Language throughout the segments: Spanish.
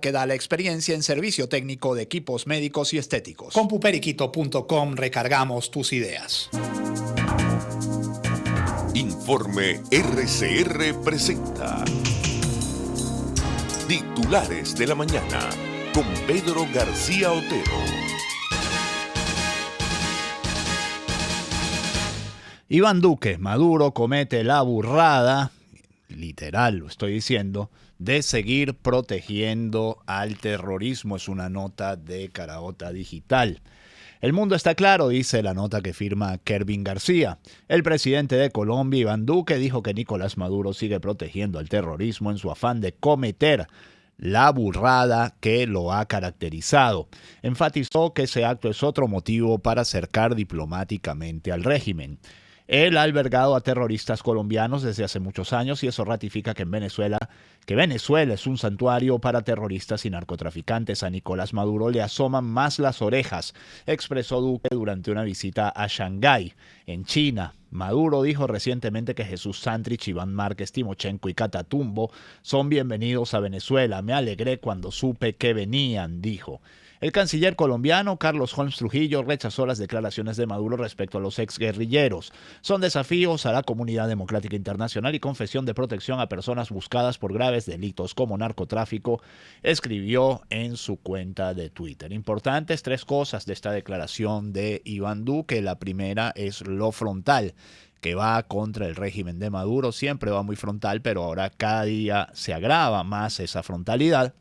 que da la experiencia en servicio técnico de equipos médicos y estéticos. Con puperiquito.com recargamos tus ideas. Informe RCR presenta Titulares de la Mañana con Pedro García Otero. Iván Duque, Maduro comete la burrada, literal lo estoy diciendo, de seguir protegiendo al terrorismo. Es una nota de Caraota Digital. El mundo está claro, dice la nota que firma Kervin García. El presidente de Colombia, Iván Duque, dijo que Nicolás Maduro sigue protegiendo al terrorismo en su afán de cometer la burrada que lo ha caracterizado. Enfatizó que ese acto es otro motivo para acercar diplomáticamente al régimen. Él ha albergado a terroristas colombianos desde hace muchos años y eso ratifica que Venezuela es un santuario para terroristas y narcotraficantes. A Nicolás Maduro le asoman más las orejas, expresó Duque durante una visita a Shanghái, en China. Maduro dijo recientemente que Jesús Santrich, Iván Márquez, Timochenko y Catatumbo son bienvenidos a Venezuela. Me alegré cuando supe que venían, dijo. El canciller colombiano Carlos Holmes Trujillo rechazó las declaraciones de Maduro respecto a los exguerrilleros. Son desafíos a la comunidad democrática internacional y confesión de protección a personas buscadas por graves delitos como narcotráfico, escribió en su cuenta de Twitter. Importantes tres cosas de esta declaración de Iván Duque. La primera es lo frontal que va contra el régimen de Maduro. Siempre va muy frontal, pero ahora cada día se agrava más esa frontalidad.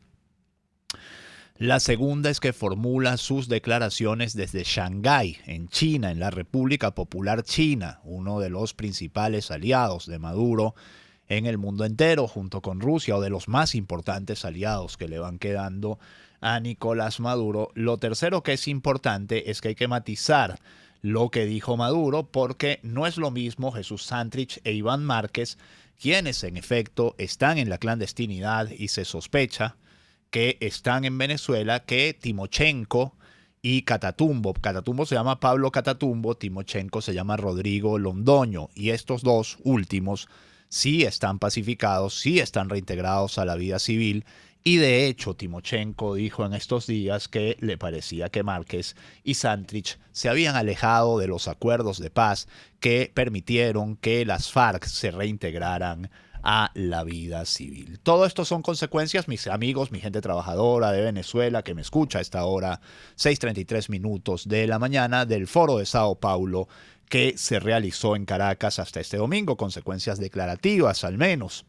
La segunda es que formula sus declaraciones desde Shanghái, en China, en la República Popular China, uno de los principales aliados de Maduro en el mundo entero, junto con Rusia, o de los más importantes aliados que le van quedando a Nicolás Maduro. Lo tercero que es importante es que hay que matizar lo que dijo Maduro, porque no es lo mismo Jesús Santrich e Iván Márquez, quienes en efecto están en la clandestinidad y se sospecha que están en Venezuela, que Timochenko y Catatumbo. Catatumbo se llama Pablo Catatumbo, Timochenko se llama Rodrigo Londoño, y estos dos últimos sí están pacificados, sí están reintegrados a la vida civil, y de hecho Timochenko dijo en estos días que le parecía que Márquez y Santrich se habían alejado de los acuerdos de paz que permitieron que las FARC se reintegraran a la vida civil. Todo esto son consecuencias, mis amigos, mi gente trabajadora de Venezuela que me escucha a esta hora, 6:33 minutos de la mañana, del Foro de Sao Paulo que se realizó en Caracas hasta este domingo. Consecuencias declarativas, al menos.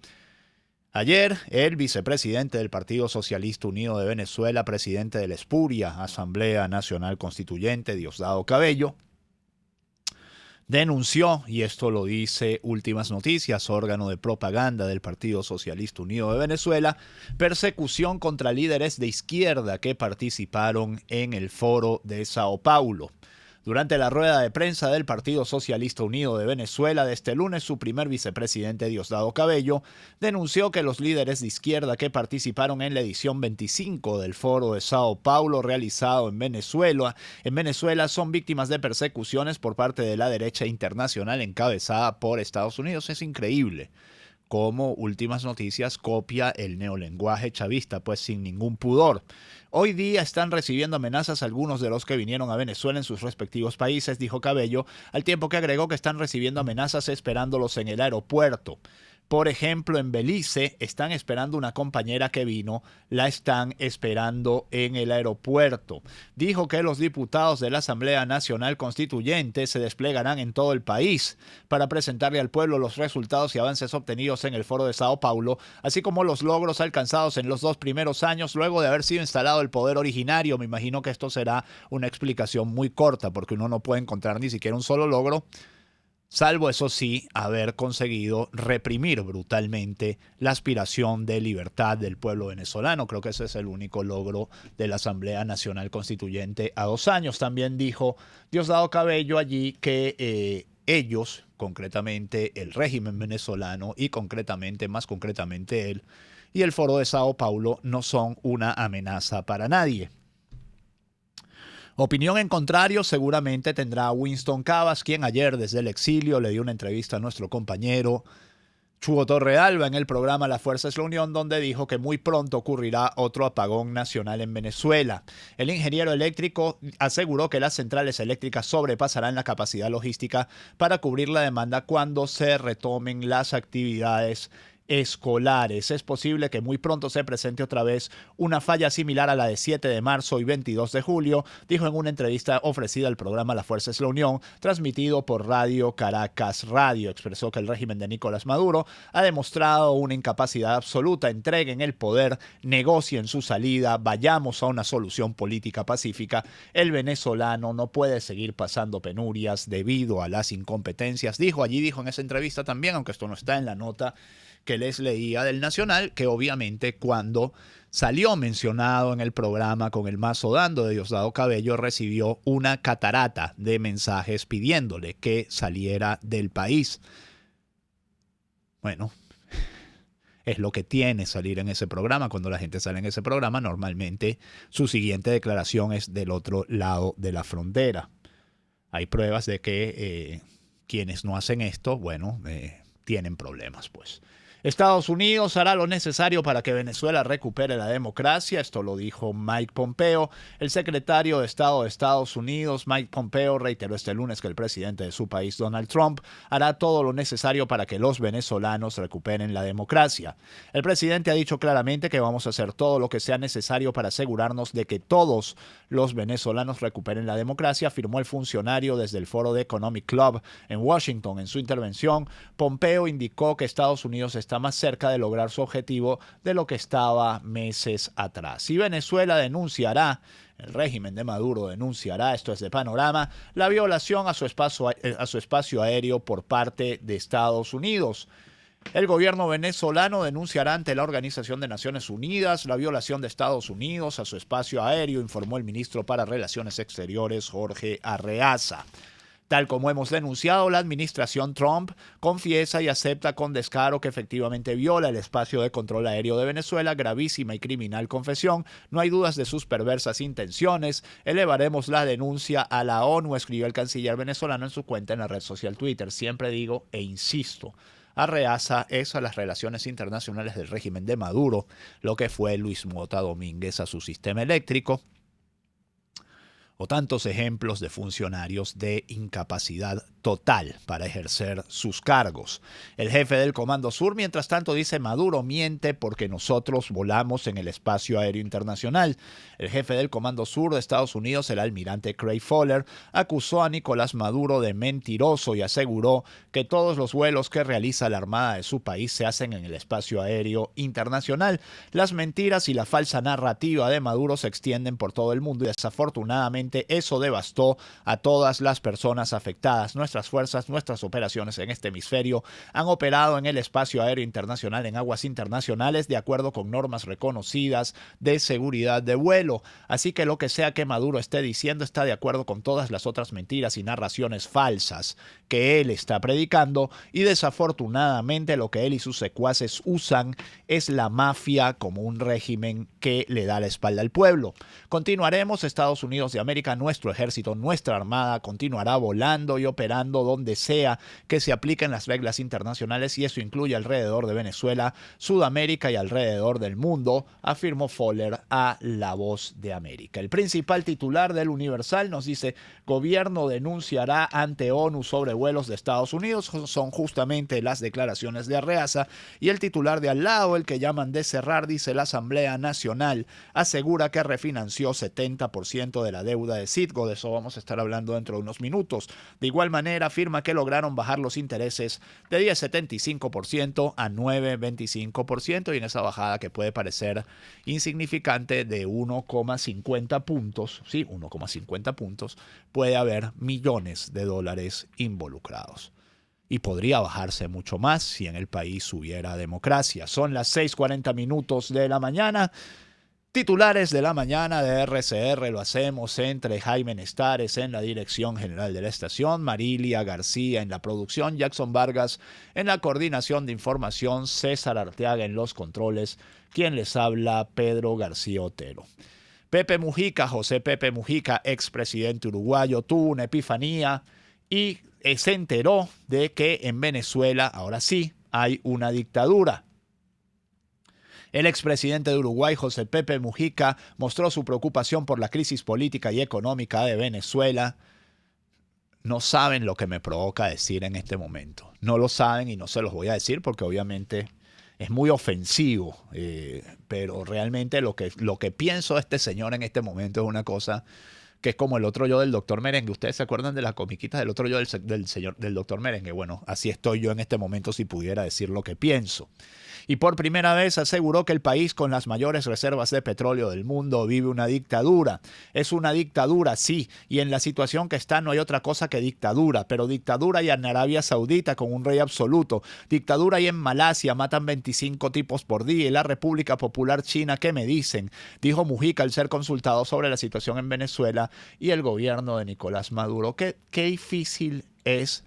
Ayer, el vicepresidente del Partido Socialista Unido de Venezuela, presidente de la Espuria, Asamblea Nacional Constituyente, Diosdado Cabello, denunció, y esto lo dice Últimas Noticias, órgano de propaganda del Partido Socialista Unido de Venezuela, persecución contra líderes de izquierda que participaron en el Foro de Sao Paulo. Durante la rueda de prensa del Partido Socialista Unido de Venezuela de este lunes, su primer vicepresidente, Diosdado Cabello, denunció que los líderes de izquierda que participaron en la edición 25 del Foro de Sao Paulo realizado en Venezuela son víctimas de persecuciones por parte de la derecha internacional encabezada por Estados Unidos. Es increíble cómo Últimas Noticias copia el neolenguaje chavista, pues sin ningún pudor. Hoy día están recibiendo amenazas algunos de los que vinieron a Venezuela en sus respectivos países, dijo Cabello, al tiempo que agregó que están recibiendo amenazas esperándolos en el aeropuerto. Por ejemplo, en Belice están esperando una compañera que vino, la están esperando en el aeropuerto. Dijo que los diputados de la Asamblea Nacional Constituyente se desplegarán en todo el país para presentarle al pueblo los resultados y avances obtenidos en el Foro de Sao Paulo, así como los logros alcanzados en los 2 primeros años luego de haber sido instalado el poder originario. Me imagino que esto será una explicación muy corta porque uno no puede encontrar ni siquiera un solo logro, salvo, eso sí, haber conseguido reprimir brutalmente la aspiración de libertad del pueblo venezolano. Creo que ese es el único logro de la Asamblea Nacional Constituyente a 2 años. También dijo Diosdado Cabello allí que ellos, concretamente el régimen venezolano y más concretamente él y el Foro de Sao Paulo, no son una amenaza para nadie. Opinión en contrario seguramente tendrá Winston Cavas, quien ayer desde el exilio le dio una entrevista a nuestro compañero Chugo Torrealba en el programa La Fuerza es la Unión, donde dijo que muy pronto ocurrirá otro apagón nacional en Venezuela. El ingeniero eléctrico aseguró que las centrales eléctricas sobrepasarán la capacidad logística para cubrir la demanda cuando se retomen las actividades escolares. Es posible que muy pronto se presente otra vez una falla similar a la de 7 de marzo y 22 de julio, dijo en una entrevista ofrecida al programa La Fuerza es la Unión, transmitido por Radio Caracas Radio. Expresó que el régimen de Nicolás Maduro ha demostrado una incapacidad absoluta. Entreguen el poder, negocien su salida, vayamos a una solución política pacífica. El venezolano no puede seguir pasando penurias debido a las incompetencias. Dijo en esa entrevista también, aunque esto no está en la nota que les leía del Nacional, que obviamente cuando salió mencionado en el programa con el mazo dando de Diosdado Cabello, recibió una catarata de mensajes pidiéndole que saliera del país. Bueno, es lo que tiene salir en ese programa. Cuando la gente sale en ese programa, normalmente su siguiente declaración es del otro lado de la frontera. Hay pruebas de que quienes no hacen esto, bueno, tienen problemas, pues. Estados Unidos hará lo necesario para que Venezuela recupere la democracia. Esto lo dijo Mike Pompeo. El secretario de Estado de Estados Unidos, Mike Pompeo, reiteró este lunes que el presidente de su país, Donald Trump, hará todo lo necesario para que los venezolanos recuperen la democracia. El presidente ha dicho claramente que vamos a hacer todo lo que sea necesario para asegurarnos de que todos los venezolanos recuperen la democracia, afirmó el funcionario desde el foro de Economic Club en Washington. En su intervención, Pompeo indicó que Estados Unidos está más cerca de lograr su objetivo de lo que estaba meses atrás. Y Venezuela denunciará, el régimen de Maduro denunciará, esto es de Panorama, la violación a su espacio aéreo por parte de Estados Unidos. El gobierno venezolano denunciará ante la Organización de Naciones Unidas la violación de Estados Unidos a su espacio aéreo, informó el ministro para Relaciones Exteriores, Jorge Arreaza. Tal como hemos denunciado, la administración Trump confiesa y acepta con descaro que efectivamente viola el espacio de control aéreo de Venezuela, gravísima y criminal confesión. No hay dudas de sus perversas intenciones. Elevaremos la denuncia a la ONU, escribió el canciller venezolano en su cuenta en la red social Twitter. Siempre digo e insisto, Arreaza es a las relaciones internacionales del régimen de Maduro, lo que fue Luis Mota Domínguez a su sistema eléctrico, o tantos ejemplos de funcionarios de incapacidad total para ejercer sus cargos. El jefe del Comando Sur, mientras tanto, dice: Maduro miente porque nosotros volamos en el espacio aéreo internacional. El jefe del Comando Sur de Estados Unidos, el almirante Craig Fowler, acusó a Nicolás Maduro de mentiroso y aseguró que todos los vuelos que realiza la Armada de su país se hacen en el espacio aéreo internacional. Las mentiras y la falsa narrativa de Maduro se extienden por todo el mundo y desafortunadamente eso devastó a todas las personas afectadas. Nuestras fuerzas, nuestras operaciones en este hemisferio han operado en el espacio aéreo internacional en aguas internacionales de acuerdo con normas reconocidas de seguridad de vuelo. Así que lo que sea que Maduro esté diciendo está de acuerdo con todas las otras mentiras y narraciones falsas que él está predicando, y desafortunadamente lo que él y sus secuaces usan es la mafia como un régimen que le da la espalda al pueblo. Continuaremos, Estados Unidos de América, nuestro ejército, nuestra armada continuará volando y operando donde sea que se apliquen las reglas internacionales, y eso incluye alrededor de Venezuela, Sudamérica y alrededor del mundo, afirmó Fowler a La Voz de América. El principal titular del Universal nos dice: gobierno denunciará ante ONU sobre vuelos de Estados Unidos. Son justamente las declaraciones de Arreaza. Y el titular de al lado, el que llaman de cerrar, dice: la Asamblea Nacional asegura que refinanció 70% de la deuda de Citgo. De eso vamos a estar hablando dentro de unos minutos. De igual manera, afirma que lograron bajar los intereses de 10,75% a 9,25%, y en esa bajada, que puede parecer insignificante, de 1,50 puntos, sí, 1,50 puntos, puede haber millones de dólares involucrados. Y podría bajarse mucho más si en el país hubiera democracia. Son las 6:40 de la mañana. Titulares de la mañana de RCR lo hacemos entre Jaime Nestares en la dirección general de la estación, Marilia García en la producción, Jackson Vargas en la coordinación de información, César Arteaga en los controles, quien les habla, Pedro García Otero. Pepe Mujica, José Pepe Mujica, expresidente uruguayo, tuvo una epifanía y se enteró de que en Venezuela, ahora sí, hay una dictadura. El expresidente de Uruguay, José Pepe Mujica, mostró su preocupación por la crisis política y económica de Venezuela. No saben lo que me provoca decir en este momento. No lo saben y no se los voy a decir porque obviamente es muy ofensivo. Pero realmente lo que pienso de este señor en este momento es una cosa que es como el otro yo del doctor Merengue. ¿Ustedes se acuerdan de las comiquitas del otro yo del doctor Merengue? Bueno, así estoy yo en este momento si pudiera decir lo que pienso. Y por primera vez aseguró que el país con las mayores reservas de petróleo del mundo vive una dictadura. Es una dictadura, sí, y en la situación que está no hay otra cosa que dictadura, pero dictadura hay en Arabia Saudita con un rey absoluto, dictadura hay en Malasia, matan 25 tipos por día, y la República Popular China, ¿qué me dicen? Dijo Mujica al ser consultado sobre la situación en Venezuela y el gobierno de Nicolás Maduro. Qué difícil es,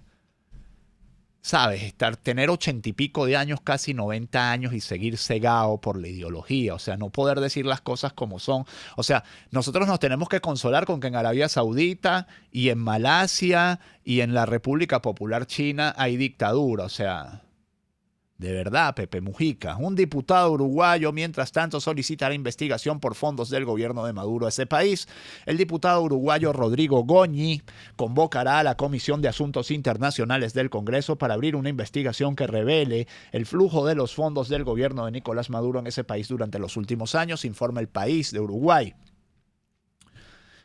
¿sabes? Tener 80 y pico de años, casi 90 años y seguir cegado por la ideología. O sea, no poder decir las cosas como son. O sea, nosotros nos tenemos que consolar con que en Arabia Saudita y en Malasia y en la República Popular China hay dictadura. O sea, de verdad, Pepe Mujica. Un diputado uruguayo, mientras tanto, solicita la investigación por fondos del gobierno de Maduro a ese país. El diputado uruguayo Rodrigo Goñi convocará a la Comisión de Asuntos Internacionales del Congreso para abrir una investigación que revele el flujo de los fondos del gobierno de Nicolás Maduro en ese país durante los últimos años, informa El País de Uruguay.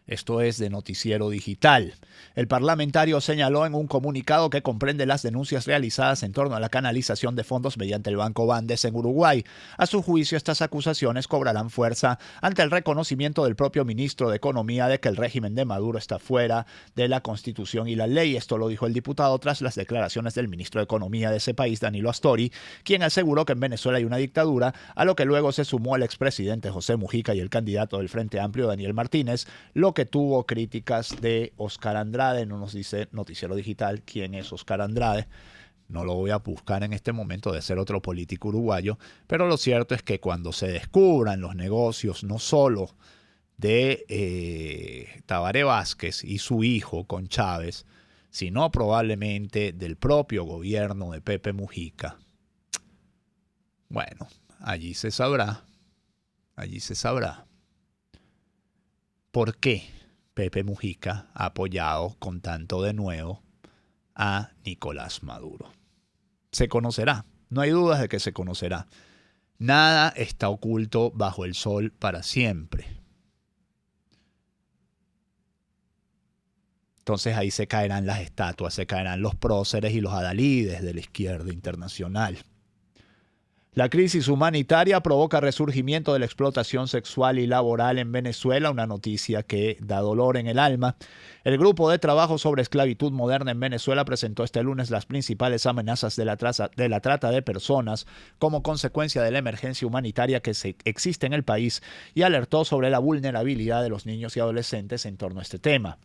Esto es de Noticiero Digital. El parlamentario señaló en un comunicado que comprende las denuncias realizadas en torno a la canalización de fondos mediante el Banco Bandes en Uruguay. A su juicio, estas acusaciones cobrarán fuerza ante el reconocimiento del propio ministro de Economía de que el régimen de Maduro está fuera de la Constitución y la ley. Esto lo dijo el diputado tras las declaraciones del ministro de Economía de ese país, Danilo Astori, quien aseguró que en Venezuela hay una dictadura, a lo que luego se sumó el expresidente José Mujica y el candidato del Frente Amplio, Daniel Martínez, lo que tuvo críticas de Oscar Andrade. No nos dice Noticiero Digital quién es Oscar Andrade. No lo voy a buscar en este momento, de ser otro político uruguayo, pero lo cierto es que cuando se descubran los negocios no solo de Tabaré Vázquez y su hijo con Chávez, sino probablemente del propio gobierno de Pepe Mujica, bueno, allí se sabrá por qué Pepe Mujica ha apoyado con tanto denuedo a Nicolás Maduro. Se conocerá, no hay dudas de que se conocerá. Nada está oculto bajo el sol para siempre. Entonces ahí se caerán las estatuas, se caerán los próceres y los adalides de la izquierda internacional. La crisis humanitaria provoca resurgimiento de la explotación sexual y laboral en Venezuela, una noticia que da dolor en el alma. El Grupo de Trabajo sobre Esclavitud Moderna en Venezuela presentó este lunes las principales amenazas de la trata de personas como consecuencia de la emergencia humanitaria que existe en el país y alertó sobre la vulnerabilidad de los niños y adolescentes en torno a este tema.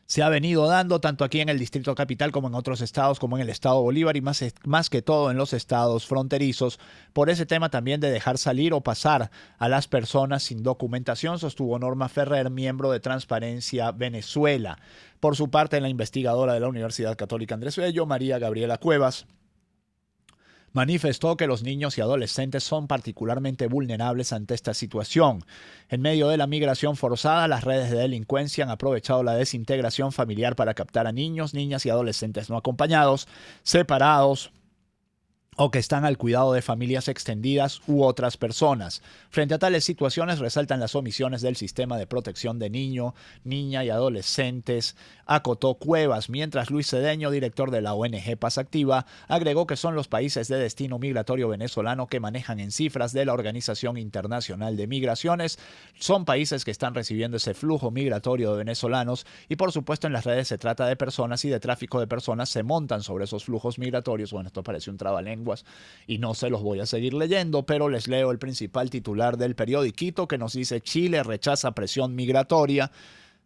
Se ha venido dando tanto aquí en el Distrito Capital como en otros estados, como en el estado Bolívar y más que todo en los estados fronterizos, por ese tema también de dejar salir o pasar a las personas sin documentación, sostuvo Norma Ferrer, miembro de Transparencia Venezuela. Por su parte, la investigadora de la Universidad Católica Andrés Bello, María Gabriela Cuevas, manifestó que los niños y adolescentes son particularmente vulnerables ante esta situación. En medio de la migración forzada, las redes de delincuencia han aprovechado la desintegración familiar para captar a niños, niñas y adolescentes no acompañados, separados o que están al cuidado de familias extendidas u otras personas. Frente a tales situaciones resaltan las omisiones del sistema de protección de niño, niña y adolescentes, acotó Cuevas, mientras Luis Cedeño, director de la ONG Paz Activa, agregó que son los países de destino migratorio venezolano que manejan en cifras de la Organización Internacional de Migraciones. Son países que están recibiendo ese flujo migratorio de venezolanos y por supuesto en las redes se trata de personas y de tráfico de personas se montan sobre esos flujos migratorios. Bueno, esto parece un trabalenguas y no se los voy a seguir leyendo, pero les leo el principal titular del periodiquito que nos dice: Chile rechaza presión migratoria.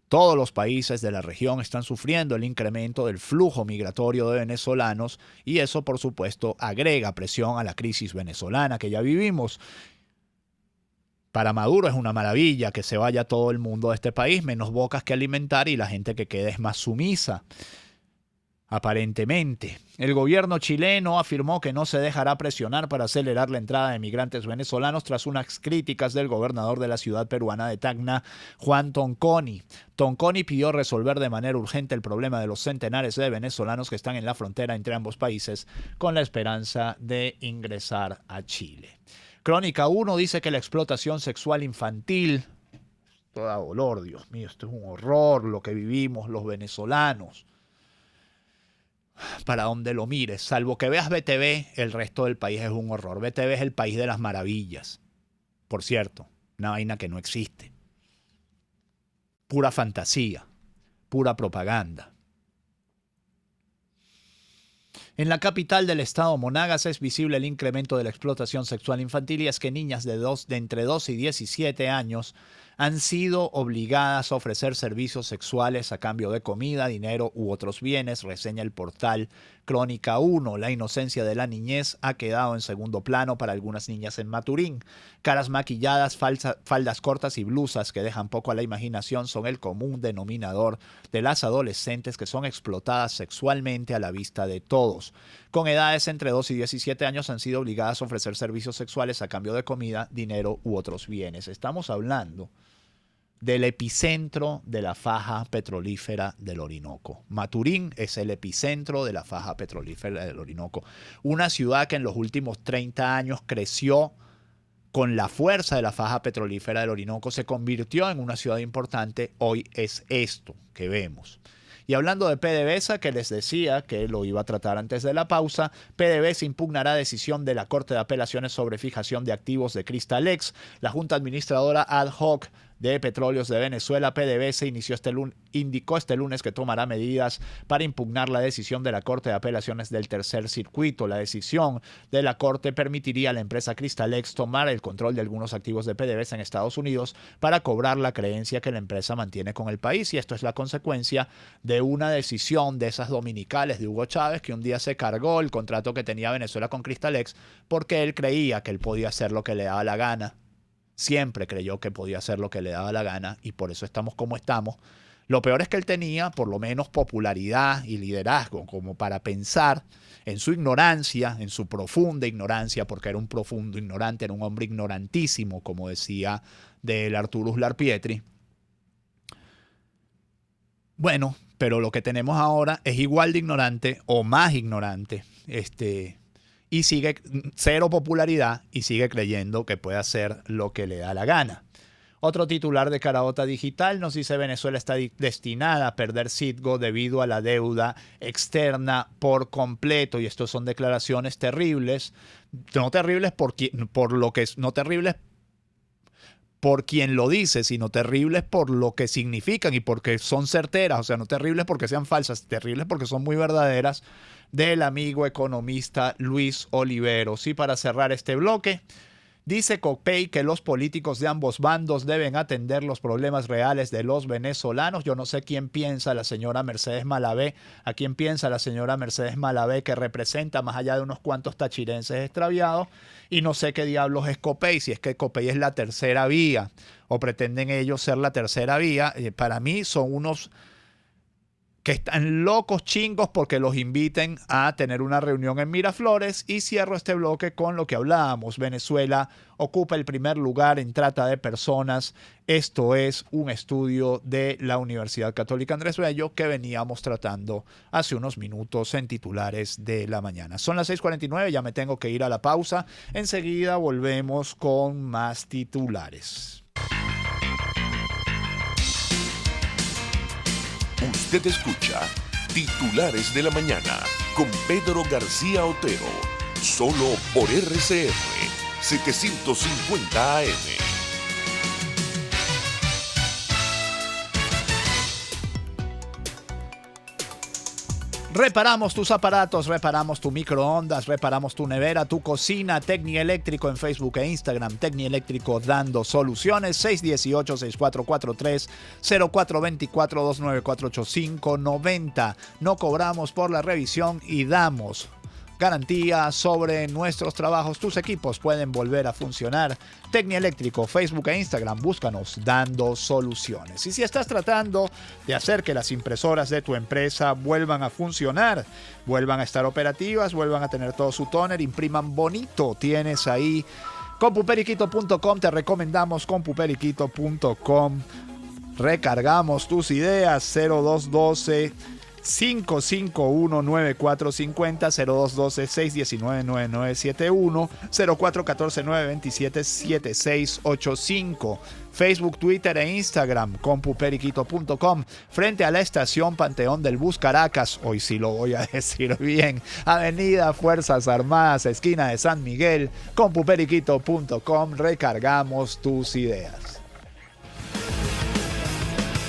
Todos los países de la región están sufriendo el incremento del flujo migratorio de venezolanos y eso, por supuesto, agrega presión a la crisis venezolana que ya vivimos. Para Maduro es una maravilla que se vaya todo el mundo de este país, menos bocas que alimentar y la gente que quede es más sumisa. Aparentemente, el gobierno chileno afirmó que no se dejará presionar para acelerar la entrada de migrantes venezolanos tras unas críticas del gobernador de la ciudad peruana de Tacna, Juan Tonconi. Tonconi pidió resolver de manera urgente el problema de los centenares de venezolanos que están en la frontera entre ambos países con la esperanza de ingresar a Chile. Crónica 1 dice que la explotación sexual infantil, toda dolor, Dios mío, esto es un horror lo que vivimos los venezolanos. Para donde lo mires, salvo que veas BTV, el resto del país es un horror. BTV es el país de las maravillas. Por cierto, una vaina que no existe. Pura fantasía, pura propaganda. En la capital del estado Monagas es visible el incremento de la explotación sexual infantil y es que niñas de entre 12 y 17 años han sido obligadas a ofrecer servicios sexuales a cambio de comida, dinero u otros bienes, reseña el portal Crónica 1. La inocencia de la niñez ha quedado en segundo plano para algunas niñas en Maturín. Caras maquilladas, faldas cortas y blusas que dejan poco a la imaginación son el común denominador de las adolescentes que son explotadas sexualmente a la vista de todos. Con edades entre 2 y 17 años han sido obligadas a ofrecer servicios sexuales a cambio de comida, dinero u otros bienes. Estamos hablando del epicentro de la faja petrolífera del Orinoco. Maturín es el epicentro de la faja petrolífera del Orinoco. Una ciudad que en los últimos 30 años creció con la fuerza de la faja petrolífera del Orinoco, se convirtió en una ciudad importante. Hoy es esto que vemos. Y hablando de PDVSA, que les decía que lo iba a tratar antes de la pausa, PDVSA impugnará decisión de la Corte de Apelaciones sobre fijación de activos de Cristalex. La Junta Administradora Ad Hoc de Petróleos de Venezuela, PDVSA, indicó este lunes que tomará medidas para impugnar la decisión de la Corte de Apelaciones del Tercer Circuito. La decisión de la Corte permitiría a la empresa Cristalex tomar el control de algunos activos de PDVSA en Estados Unidos para cobrar la creencia que la empresa mantiene con el país. Y esto es la consecuencia de una decisión de esas dominicales de Hugo Chávez, que un día se cargó el contrato que tenía Venezuela con Cristalex porque él creía que él podía hacer lo que le daba la gana. Siempre creyó que podía hacer lo que le daba la gana y por eso estamos como estamos. Lo peor es que él tenía por lo menos popularidad y liderazgo como para pensar en su ignorancia, en su profunda ignorancia, porque era un profundo ignorante, era un hombre ignorantísimo, como decía del Arturo Uslar Pietri. Bueno, pero lo que tenemos ahora es igual de ignorante o más ignorante, y sigue cero popularidad y sigue creyendo que puede hacer lo que le da la gana. Otro titular de Caraota Digital nos dice: Venezuela está destinada a perder Citgo debido a la deuda externa por completo. Y estos son declaraciones terribles, no terribles no terribles por quien lo dice, sino terribles por lo que significan y porque son certeras, o sea, no terribles porque sean falsas, terribles porque son muy verdaderas, del amigo economista Luis Oliveros. Y para cerrar este bloque, dice Copey que los políticos de ambos bandos deben atender los problemas reales de los venezolanos. Yo no sé quién piensa la señora Mercedes Malavé, a quién piensa la señora Mercedes Malavé que representa más allá de unos cuantos tachirenses extraviados, y no sé qué diablos es Copey, si es que Copey es la tercera vía o pretenden ellos ser la tercera vía. Para mí son unos que están locos chingos porque los inviten a tener una reunión en Miraflores. Y cierro este bloque con lo que hablábamos. Venezuela ocupa el primer lugar en trata de personas. Esto es un estudio de la Universidad Católica Andrés Bello que veníamos tratando hace unos minutos en titulares de la mañana. Son las 6:49, ya me tengo que ir a la pausa. Enseguida volvemos con más titulares. Usted escucha Titulares de la Mañana con Pedro García Otero, solo por RCR 750 AM. Reparamos tus aparatos, reparamos tu microondas, reparamos tu nevera, tu cocina. Tecnieléctrico en Facebook e Instagram. Tecnieléctrico dando soluciones. 618-6443, 0424-294-8590. No cobramos por la revisión y damos garantía sobre nuestros trabajos. Tus equipos pueden volver a funcionar. Tecnieléctrico, Facebook e Instagram, búscanos dando soluciones. Y si estás tratando de hacer que las impresoras de tu empresa vuelvan a funcionar, vuelvan a estar operativas, vuelvan a tener todo su toner, impriman bonito, tienes ahí compuperiquito.com, te recomendamos compuperiquito.com. Recargamos tus ideas. 0212 551-9450, 0212-619-9971, 0414-927-7685. Facebook, Twitter e Instagram, compuperiquito.com. Frente a la estación Panteón del Bus Caracas, hoy sí lo voy a decir bien, Avenida Fuerzas Armadas, esquina de San Miguel, compuperiquito.com. Recargamos tus ideas.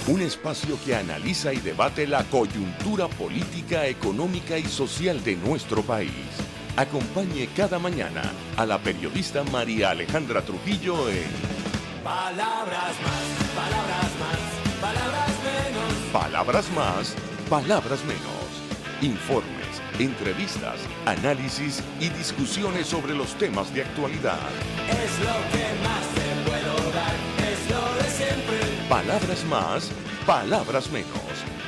Un espacio que analiza y debate la coyuntura política, económica y social de nuestro país. Acompañe cada mañana a la periodista María Alejandra Trujillo en Palabras más, palabras más, palabras menos. Palabras más, palabras menos. Informes, entrevistas, análisis y discusiones sobre los temas de actualidad. Es lo que más te puedo dar, es lo de siempre. Palabras más, palabras menos.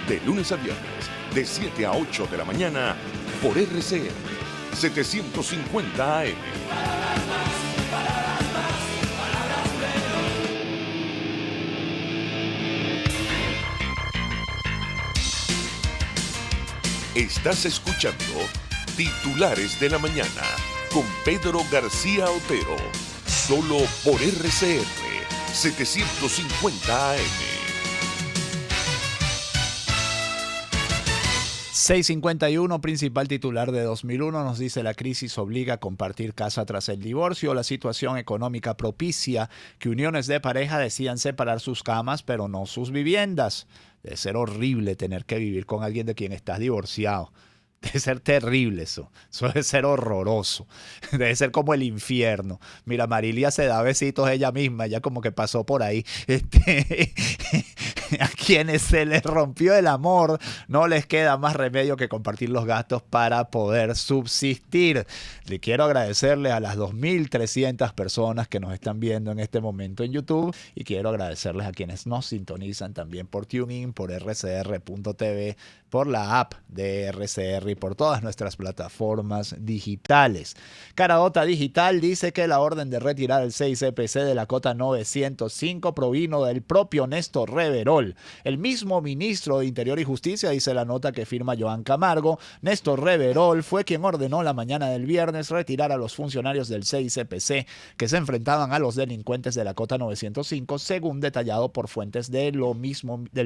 De lunes a viernes, de 7 a 8 de la mañana, por RCN 750 AM. Palabras más, palabras más, palabras menos. Estás escuchando Titulares de la Mañana con Pedro García Otero. Solo por RCN 750 AM. 651, principal titular de 2001, nos dice: la crisis obliga a compartir casa tras el divorcio. La situación económica propicia que uniones de pareja decidan separar sus camas, pero no sus viviendas. Debe ser horrible tener que vivir con alguien de quien estás divorciado. Debe ser terrible eso. Eso debe ser horroroso. Debe ser como el infierno. Mira, Marilia se da besitos ella misma, ya como que pasó por ahí. A quienes se les rompió el amor, no les queda más remedio que compartir los gastos para poder subsistir. Le quiero agradecerle a las 2.300 personas que nos están viendo en este momento en YouTube, y quiero agradecerles a quienes nos sintonizan también por TuneIn, por rcr.tv, por la app de RCR y por todas nuestras plataformas digitales. Caraota Digital dice que la orden de retirar el 6CPC de la cota 905 provino del propio Néstor Reverol, el mismo ministro de Interior y Justicia, dice la nota que firma Joan Camargo. Néstor Reverol fue quien ordenó la mañana del viernes retirar a los funcionarios del 6CPC que se enfrentaban a los delincuentes de la cota 905, según detallado por fuentes del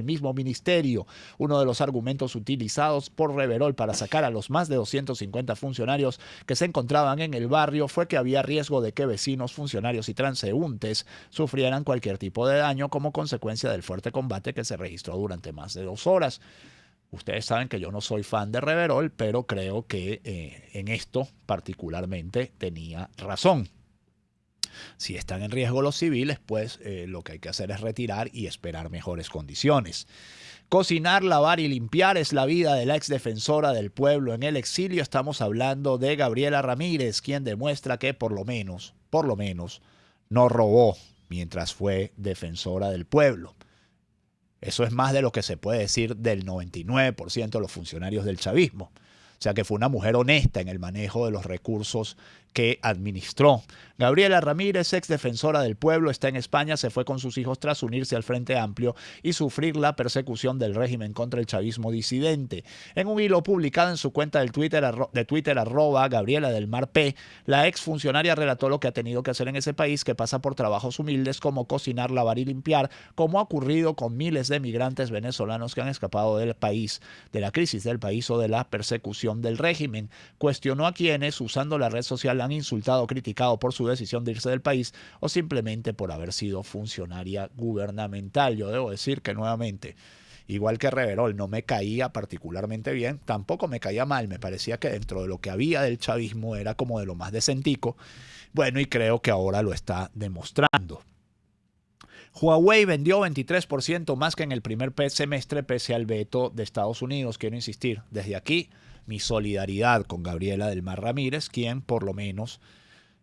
mismo ministerio. Uno de los argumentos utilizados por Reverol para sacar a los más de 250 funcionarios que se encontraban en el barrio fue que había riesgo de que vecinos, funcionarios y transeúntes sufrieran cualquier tipo de daño como consecuencia del fuerte combate que se registró durante más de 2 horas. Ustedes saben que yo no soy fan de Reverol, pero creo que en esto particularmente tenía razón. Si están en riesgo los civiles, pues lo que hay que hacer es retirar y esperar mejores condiciones. Cocinar, lavar y limpiar es la vida de la exdefensora del pueblo en el exilio. Estamos hablando de Gabriela Ramírez, quien demuestra que por lo menos, no robó mientras fue defensora del pueblo. Eso es más de lo que se puede decir del 99% de los funcionarios del chavismo. O sea que fue una mujer honesta en el manejo de los recursos que administró. Gabriela Ramírez, ex defensora del pueblo, está en España, se fue con sus hijos tras unirse al Frente Amplio y sufrir la persecución del régimen contra el chavismo disidente. En un hilo publicado en su cuenta de Twitter, @Gabriela del Mar P, la ex funcionaria relató lo que ha tenido que hacer en ese país, que pasa por trabajos humildes como cocinar, lavar y limpiar, como ha ocurrido con miles de migrantes venezolanos que han escapado del país, de la crisis del país o de la persecución del régimen. Cuestionó a quienes, usando la red social, han insultado o criticado por su decisión de irse del país o simplemente por haber sido funcionaria gubernamental. Yo debo decir que nuevamente, igual que Reverol, no me caía particularmente bien, tampoco me caía mal, me parecía que dentro de lo que había del chavismo era como de lo más decentico. Bueno, y creo que ahora lo está demostrando. Huawei vendió 23% más que en el primer semestre pese al veto de Estados Unidos. Quiero insistir, desde aquí, mi solidaridad con Gabriela del Mar Ramírez, quien por lo menos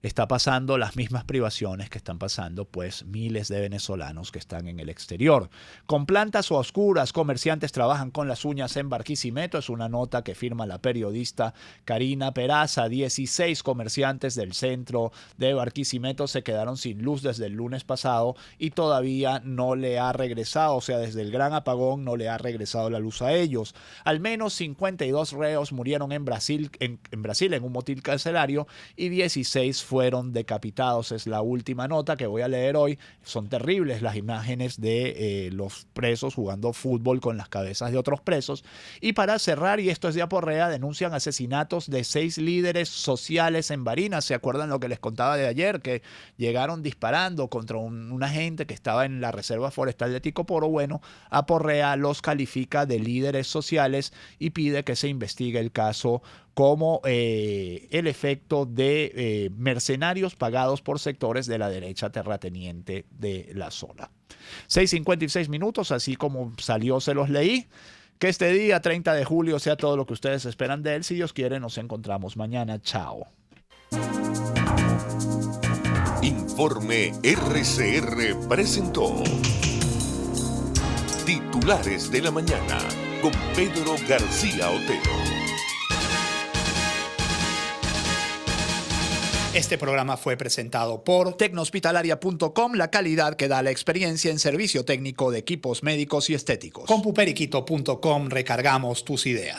está pasando las mismas privaciones que están pasando pues miles de venezolanos que están en el exterior. Con plantas oscuras, comerciantes trabajan con las uñas en Barquisimeto. Es una nota que firma la periodista Karina Peraza. 16 comerciantes del centro de Barquisimeto se quedaron sin luz desde el lunes pasado y todavía no le ha regresado, o sea, desde el gran apagón no le ha regresado la luz a ellos. Al menos 52 reos murieron en Brasil en un motín carcelario y 16 fueron decapitados. Es la última nota que voy a leer hoy. Son terribles las imágenes de los presos jugando fútbol con las cabezas de otros presos. Y para cerrar, y esto es de Aporrea, denuncian asesinatos de 6 líderes sociales en Barinas. ¿Se acuerdan lo que les contaba de ayer? Que llegaron disparando contra un agente que estaba en la Reserva Forestal de Ticoporo. Bueno, Aporrea los califica de líderes sociales y pide que se investigue el caso como el efecto de mercenarios pagados por sectores de la derecha terrateniente de la zona. 6:56 minutos, así como salió se los leí. Que este día, 30 de julio, sea todo lo que ustedes esperan de él. Si Dios quiere, nos encontramos mañana. Chao. Informe RCR presentó Titulares de la Mañana con Pedro García Otero. Este programa fue presentado por Tecnohospitalaria.com, la calidad que da la experiencia en servicio técnico de equipos médicos y estéticos. Compuperiquito.com, recargamos tus ideas.